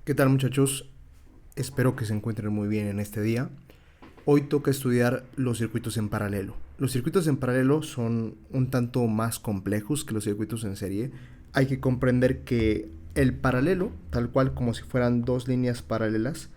¿Qué tal, muchachos? Espero que se encuentren muy bien en este día. Hoy toca estudiar los circuitos en paralelo. Los circuitos en paralelo son un tanto más complejos que los circuitos en serie. Hay que comprender que el paralelo, tal cual como si fueran dos líneas paralelas,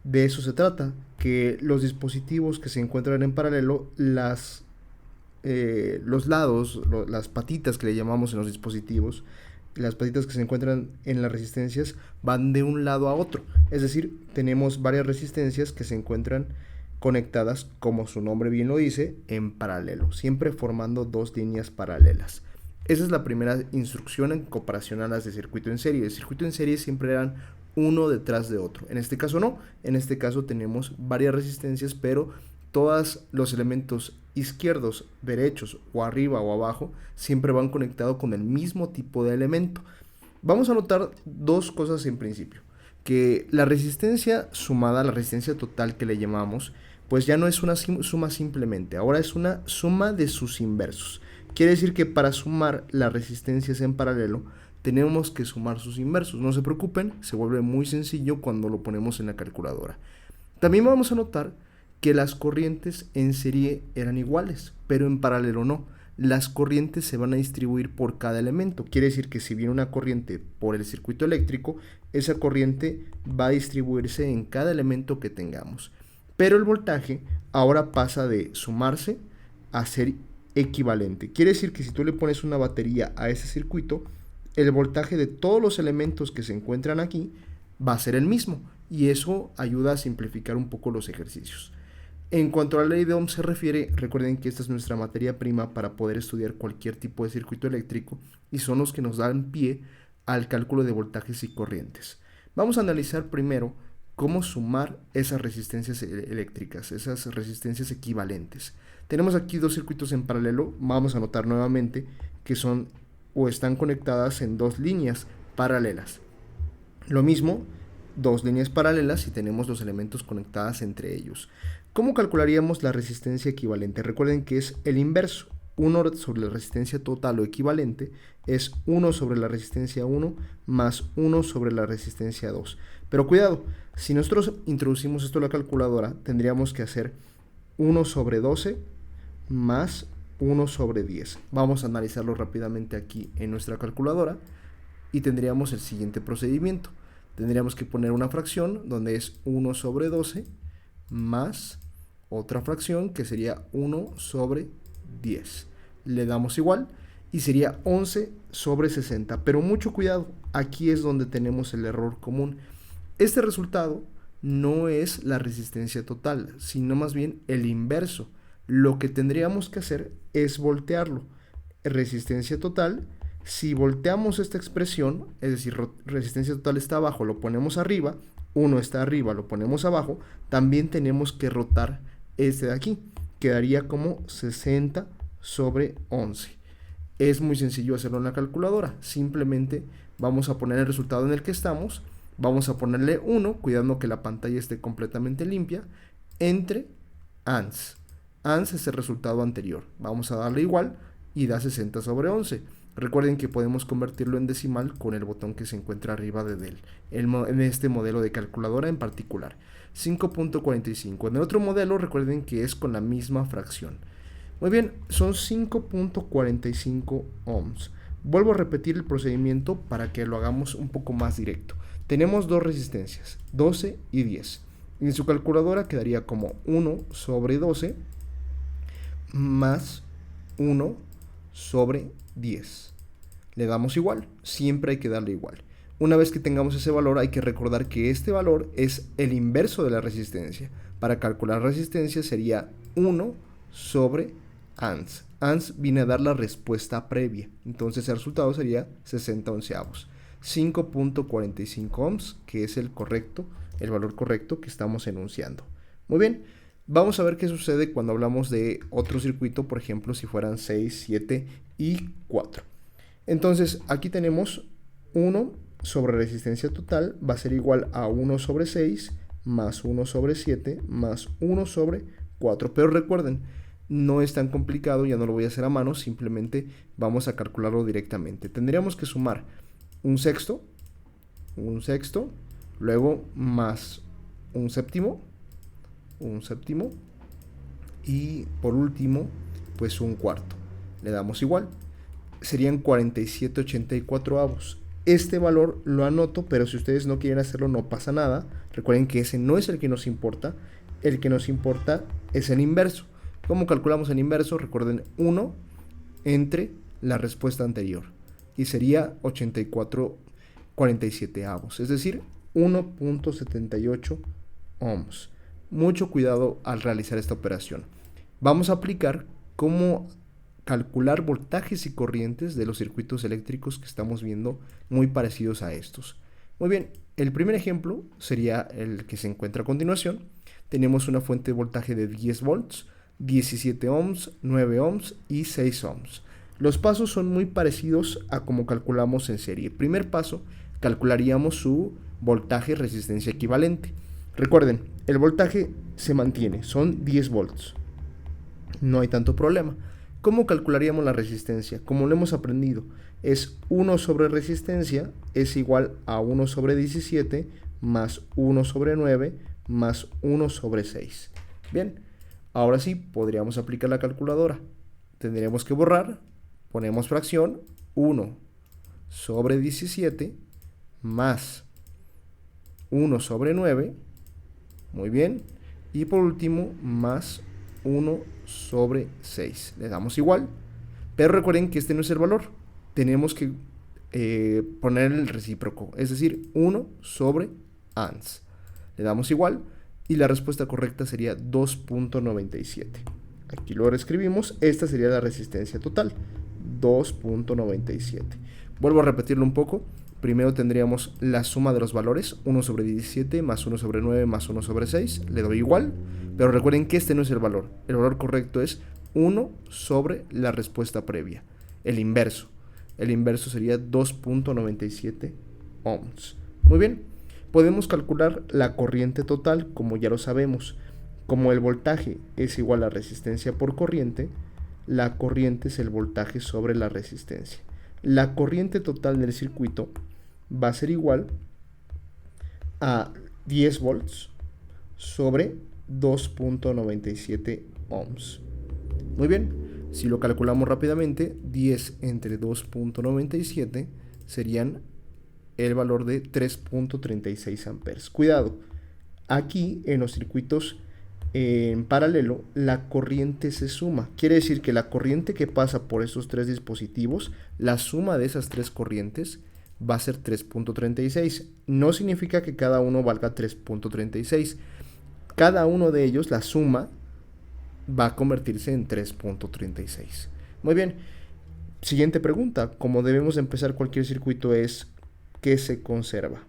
de eso se trata, que los dispositivos que se encuentran en paralelo, los lados, las patitas que le llamamos en los dispositivos, las patitas que se encuentran en las resistencias van de un lado a otro. Es decir, tenemos varias resistencias que se encuentran conectadas, como su nombre bien lo dice, en paralelo, siempre formando dos líneas paralelas. Esa es la primera instrucción en comparación a las de circuito en serie. El circuito en serie siempre eran uno detrás de otro. En este caso no. En este caso tenemos varias resistencias, pero todos los elementos izquierdos, derechos o arriba o abajo siempre van conectados con el mismo tipo de elemento. Vamos a notar dos cosas en principio. Que la resistencia sumada, la resistencia total que le llamamos, pues ya no es una suma simplemente, ahora es una suma de sus inversos. Quiere decir que para sumar las resistencias en paralelo, tenemos que sumar sus inversos. No se preocupen, se vuelve muy sencillo cuando lo ponemos en la calculadora. También vamos a notar que las corrientes en serie eran iguales, pero en paralelo no. Las corrientes se van a distribuir por cada elemento. Quiere decir que si viene una corriente por el circuito eléctrico, esa corriente va a distribuirse en cada elemento que tengamos. Pero el voltaje ahora pasa de sumarse a ser equivalente. Quiere decir que si tú le pones una batería a ese circuito, el voltaje de todos los elementos que se encuentran aquí va a ser el mismo, y eso ayuda a simplificar un poco los ejercicios. En cuanto a la ley de Ohm se refiere, recuerden que esta es nuestra materia prima para poder estudiar cualquier tipo de circuito eléctrico y son los que nos dan pie al cálculo de voltajes y corrientes. Vamos a analizar primero cómo sumar esas resistencias eléctricas, esas resistencias equivalentes. Tenemos aquí dos circuitos en paralelo, vamos a notar nuevamente que son o están conectadas en dos líneas paralelas. Lo mismo, dos líneas paralelas y tenemos los elementos conectados entre ellos. ¿Cómo calcularíamos la resistencia equivalente? Recuerden que es el inverso. 1 sobre la resistencia total o equivalente es 1 sobre la resistencia 1 más 1 sobre la resistencia 2. Pero cuidado, si nosotros introducimos esto a la calculadora, tendríamos que hacer 1 sobre 12 más 1 sobre 10. Vamos a analizarlo rápidamente aquí en nuestra calculadora y tendríamos el siguiente procedimiento. Tendríamos que poner una fracción donde es 1 sobre 12 más otra fracción que sería 1 sobre 10. Le damos igual y sería 11 sobre 60. Pero mucho cuidado, aquí es donde tenemos el error común. Este resultado no es la resistencia total, sino más bien el inverso. Lo que tendríamos que hacer es voltearlo. Resistencia total, si volteamos esta expresión, es decir, resistencia total está abajo, lo ponemos arriba, 1 está arriba, lo ponemos abajo, también tenemos que rotar este de aquí. Quedaría como 60 sobre 11. Es muy sencillo hacerlo en la calculadora. Simplemente vamos a poner el resultado en el que estamos. Vamos a ponerle 1, cuidando que la pantalla esté completamente limpia, entre ans. Ans es el resultado anterior. Vamos a darle igual y da 60 sobre 11. Recuerden que podemos convertirlo en decimal con el botón que se encuentra arriba de él, en este modelo de calculadora en particular. 5.45. En el otro modelo recuerden que es con la misma fracción. Muy bien, son 5.45 ohms. Vuelvo a repetir el procedimiento para que lo hagamos un poco más directo. Tenemos dos resistencias, 12 y 10. En su calculadora quedaría como 1 sobre 12 más 1 sobre 10. Le damos igual, siempre hay que darle igual. Una vez que tengamos ese valor, hay que recordar que este valor es el inverso de la resistencia. Para calcular resistencia sería 1 sobre ans. Ans viene a dar la respuesta previa. Entonces el resultado sería 60 onceavos. 5.45 ohms, que es el valor correcto que estamos enunciando. Muy bien, vamos a ver qué sucede cuando hablamos de otro circuito, por ejemplo, si fueran 6, 7 y 4. Entonces, aquí tenemos 1 sobre resistencia total, va a ser igual a 1 sobre 6 más 1 sobre 7 más 1 sobre 4. Pero recuerden, no es tan complicado, ya no lo voy a hacer a mano, simplemente vamos a calcularlo directamente. Tendríamos que sumar un sexto luego más un séptimo, y por último, pues un cuarto. Le damos igual. Serían 47/84. Este valor lo anoto, pero si ustedes no quieren hacerlo no pasa nada. Recuerden que ese no es el que nos importa. El que nos importa es el inverso. ¿Cómo calculamos el inverso? Recuerden 1 entre la respuesta anterior. Y sería 84/47. Es decir, 1.78 ohms. Mucho cuidado al realizar esta operación. Vamos a aplicar cómo calcular voltajes y corrientes de los circuitos eléctricos que estamos viendo muy parecidos a estos. Muy bien, el primer ejemplo sería el que se encuentra a continuación. Tenemos una fuente de voltaje de 10 volts, 17 ohms, 9 ohms y 6 ohms. Los pasos son muy parecidos a como calculamos en serie. Primer paso, calcularíamos su voltaje resistencia equivalente. Recuerden, el voltaje se mantiene, son 10 volts. No hay tanto problema. ¿Cómo calcularíamos la resistencia? Como lo hemos aprendido, es 1 sobre resistencia es igual a 1 sobre 17 más 1 sobre 9 más 1 sobre 6. Bien, ahora sí podríamos aplicar la calculadora. Tendríamos que borrar, ponemos fracción, 1 sobre 17 más 1 sobre 9, muy bien, y por último más 1 sobre 6. Le damos igual, pero recuerden que este no es el valor. Tenemos que poner el recíproco, es decir, 1 sobre ans. Le damos igual y la respuesta correcta sería 2.97. Aquí lo reescribimos, esta sería la resistencia total, 2.97. Vuelvo a repetirlo un poco. Primero tendríamos la suma de los valores, 1 sobre 17 más 1 sobre 9 más 1 sobre 6, le doy igual, pero recuerden que este no es el valor correcto es 1 sobre la respuesta previa, el inverso sería 2.97 ohms. Muy bien, podemos calcular la corriente total, como ya lo sabemos, como el voltaje es igual a resistencia por corriente, la corriente es el voltaje sobre la resistencia. La corriente total del circuito va a ser igual a 10 volts sobre 2.97 ohms. Muy bien, si lo calculamos rápidamente, 10 entre 2.97 serían el valor de 3.36 amperes. Cuidado, aquí en los circuitos en paralelo la corriente se suma. Quiere decir que la corriente que pasa por esos tres dispositivos, la suma de esas tres corrientes va a ser 3.36. No significa que cada uno valga 3.36. Cada uno de ellos, la suma, va a convertirse en 3.36. Muy bien. Siguiente pregunta. Como debemos empezar cualquier circuito es ¿qué se conserva?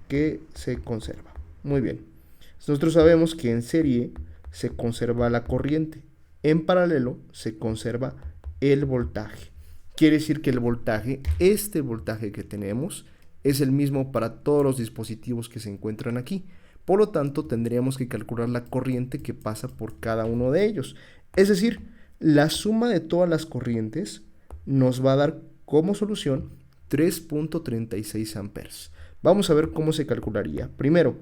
¿Qué se conserva? Muy bien. Nosotros sabemos que en serie se conserva la corriente. En paralelo se conserva el voltaje. Quiere decir que el voltaje, este voltaje que tenemos, es el mismo para todos los dispositivos que se encuentran aquí. Por lo tanto, tendríamos que calcular la corriente que pasa por cada uno de ellos. Es decir, la suma de todas las corrientes nos va a dar como solución 3.36 amperes. Vamos a ver cómo se calcularía. Primero,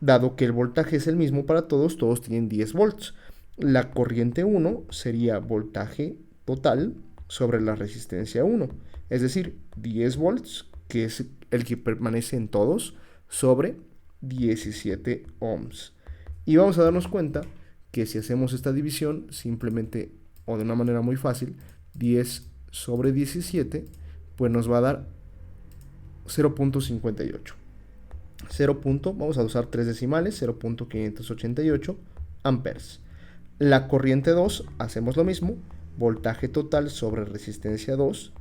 dado que el voltaje es el mismo para todos, todos tienen 10 volts. La corriente 1 sería voltaje total sobre la resistencia 1. Es decir, 10 volts, que es el que permanece en todos, sobre 17 ohms. Y vamos a darnos cuenta que si hacemos esta división, simplemente o de una manera muy fácil, 10 sobre 17, pues nos va a dar 0.58. Vamos a usar 3 decimales, 0.588 amperes. La corriente 2, hacemos lo mismo, voltaje total sobre resistencia 2,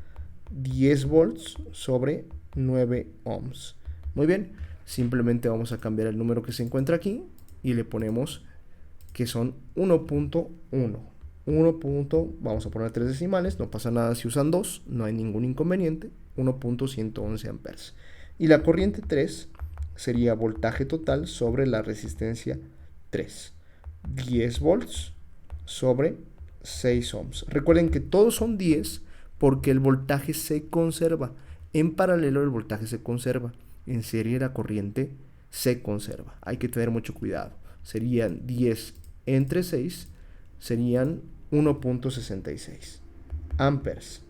10 volts sobre 9 ohms. Muy bien, simplemente vamos a cambiar el número que se encuentra aquí y le ponemos que son 1.1. Vamos a poner 3 decimales, no pasa nada si usan 2, no hay ningún inconveniente, 1.111 amperes. Y la corriente 3 sería voltaje total sobre la resistencia 3, 10 volts sobre 6 ohms. Recuerden que todos son 10 porque el voltaje se conserva. En paralelo el voltaje se conserva. en serie la corriente se conserva. Hay que tener mucho cuidado. Serían 10 entre 6, serían 1.66 amperes.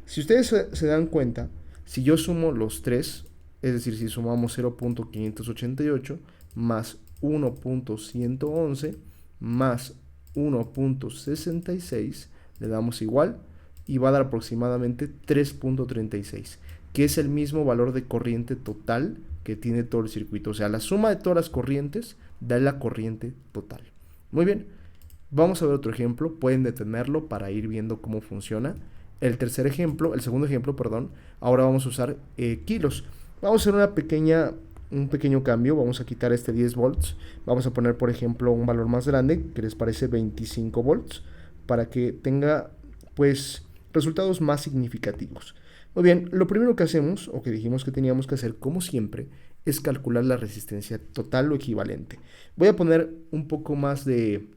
Si ustedes se dan cuenta, si yo sumo los 3, es decir, si sumamos 0.588 más 1.111 más 1.66, le damos igual y va a dar aproximadamente 3.36, que es el mismo valor de corriente total que tiene todo el circuito. O sea, la suma de todas las corrientes da la corriente total. Muy bien, vamos a ver otro ejemplo. Pueden detenerlo para ir viendo cómo funciona. El segundo ejemplo, perdón. Ahora vamos a usar kilos. Vamos a hacer un pequeño cambio. Vamos a quitar este 10 volts. Vamos a poner, por ejemplo, un valor más grande, que les parece 25 volts, para que tenga, pues, resultados más significativos. Muy bien, lo primero que hacemos, o que dijimos que teníamos que hacer, como siempre, es calcular la resistencia total o equivalente. Voy a poner un poco más de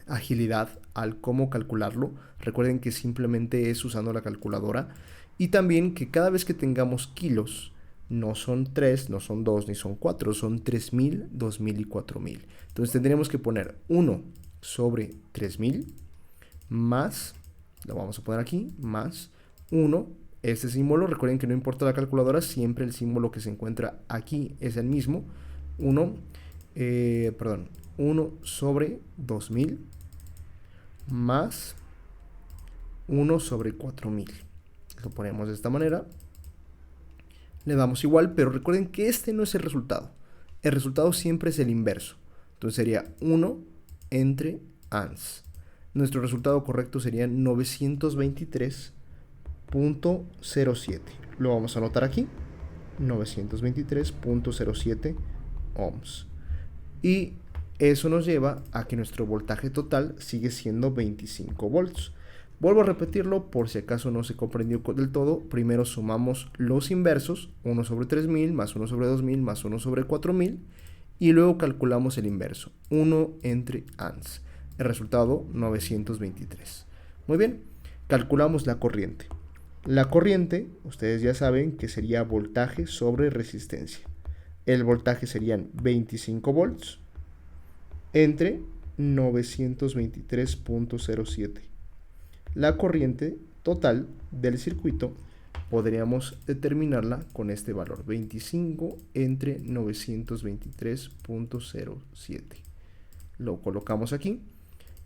agilidad al cómo calcularlo. Recuerden que simplemente es usando la calculadora, y también que cada vez que tengamos kilos, no son 3, no son 2, ni son 4, son 3000, 2000 y 4000. Entonces tendremos que poner 1 sobre 3000 más, lo vamos a poner aquí, más 1, este símbolo. Recuerden que no importa la calculadora, siempre el símbolo que se encuentra aquí es el mismo. 1 sobre 2000 más 1 sobre 4000. Lo ponemos de esta manera. Le damos igual, pero recuerden que este no es el resultado. El resultado siempre es el inverso. Entonces sería 1 entre ans. Nuestro resultado correcto sería 923.07. Lo vamos a anotar aquí. 923.07 ohms. Y eso nos lleva a que nuestro voltaje total sigue siendo 25 volts. Vuelvo a repetirlo por si acaso no se comprendió del todo. Primero sumamos los inversos, 1 sobre 3000 más 1 sobre 2000 más 1 sobre 4000, y luego calculamos el inverso, 1 entre ans. El resultado, 923. Muy bien, calculamos la corriente. La corriente, ustedes ya saben que sería voltaje sobre resistencia. El voltaje serían 25 volts entre 923.07. La corriente total del circuito podríamos determinarla con este valor, 25 entre 923.07. Lo colocamos aquí.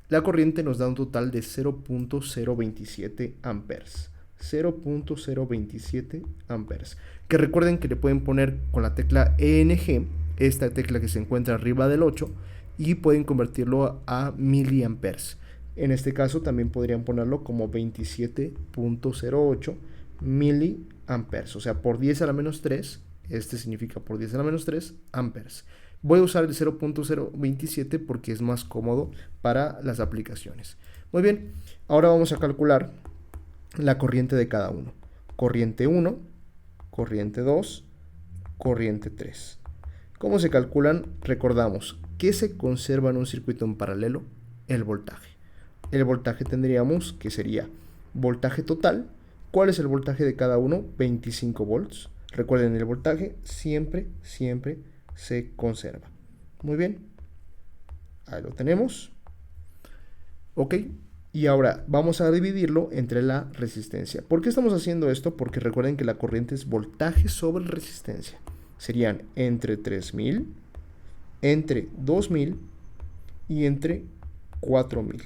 La corriente nos da un total de 0.027 amperes. 0.027 amperes. Que recuerden que le pueden poner con la tecla ENG, esta tecla que se encuentra arriba del 8, y pueden convertirlo a miliamperes. En este caso también podrían ponerlo como 27.08 miliamperes, o sea, por 10 a la menos 3, este significa por 10 a la menos 3 amperes. Voy a usar el 0.027 porque es más cómodo para las aplicaciones. Muy bien, ahora vamos a calcular la corriente de cada uno. Corriente 1, corriente 2, corriente 3. ¿Cómo se calculan? Recordamos que se conserva en un circuito en paralelo el voltaje. El voltaje tendríamos que sería voltaje total. ¿Cuál es el voltaje de cada uno? 25 volts. Recuerden, el voltaje siempre se conserva. Muy bien. Ahí lo tenemos. Ok. Y ahora vamos a dividirlo entre la resistencia. ¿Por qué estamos haciendo esto? Porque recuerden que la corriente es voltaje sobre resistencia. Serían entre 3000, entre 2000 y entre 4000.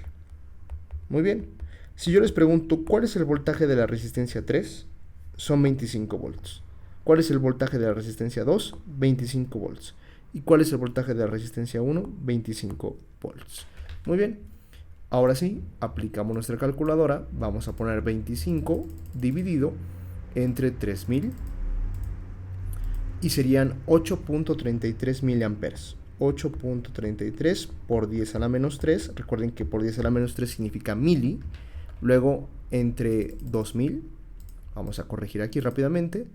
Muy bien. Si yo les pregunto, ¿cuál es el voltaje de la resistencia 3? Son 25 volts. ¿Cuál es el voltaje de la resistencia 2? 25 volts. ¿Y cuál es el voltaje de la resistencia 1? 25 volts. Muy bien. Ahora sí, aplicamos nuestra calculadora. Vamos a poner 25 dividido entre 3000 y serían 8.33 miliamperes. 8.33 por 10 a la menos 3. Recuerden que por 10 a la menos 3 significa mili. Luego entre 2000, vamos a corregir aquí rápidamente,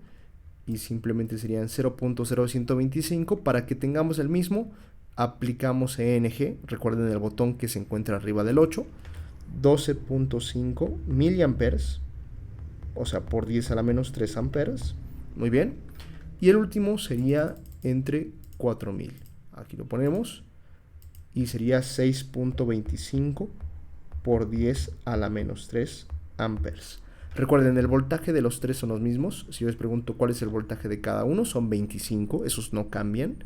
y simplemente serían 0.0125. Para que tengamos el mismo, aplicamos ENG. Recuerden el botón que se encuentra arriba del 8. 12.5 miliamperes, o sea, por 10 a la menos 3 amperes. Muy bien. Y el último sería entre 4000. Aquí lo ponemos y sería 6.25 por 10 a la menos 3 amperes. Recuerden, el voltaje de los tres son los mismos. Si yo les pregunto cuál es el voltaje de cada uno, son 25, esos no cambian.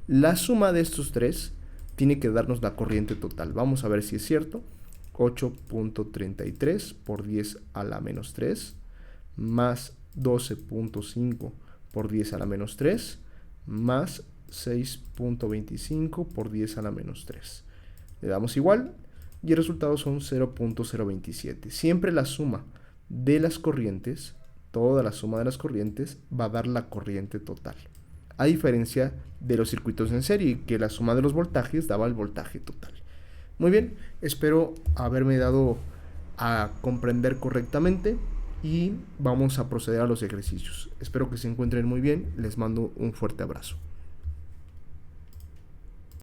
La suma de estos tres tiene que darnos la corriente total. Vamos a ver si es cierto. 8.33 por 10 a la menos 3 más 12.5 por 10 a la menos 3 más 6.25 por 10 a la menos 3. Le damos igual y el resultado son 0.027. Siempre la suma de las corrientes, toda la suma de las corrientes va a dar la corriente total. A diferencia de los circuitos en serie, que la suma de los voltajes daba el voltaje total. Muy bien, espero haberme dado a comprender correctamente y vamos a proceder a los ejercicios. Espero que se encuentren muy bien, les mando un fuerte abrazo.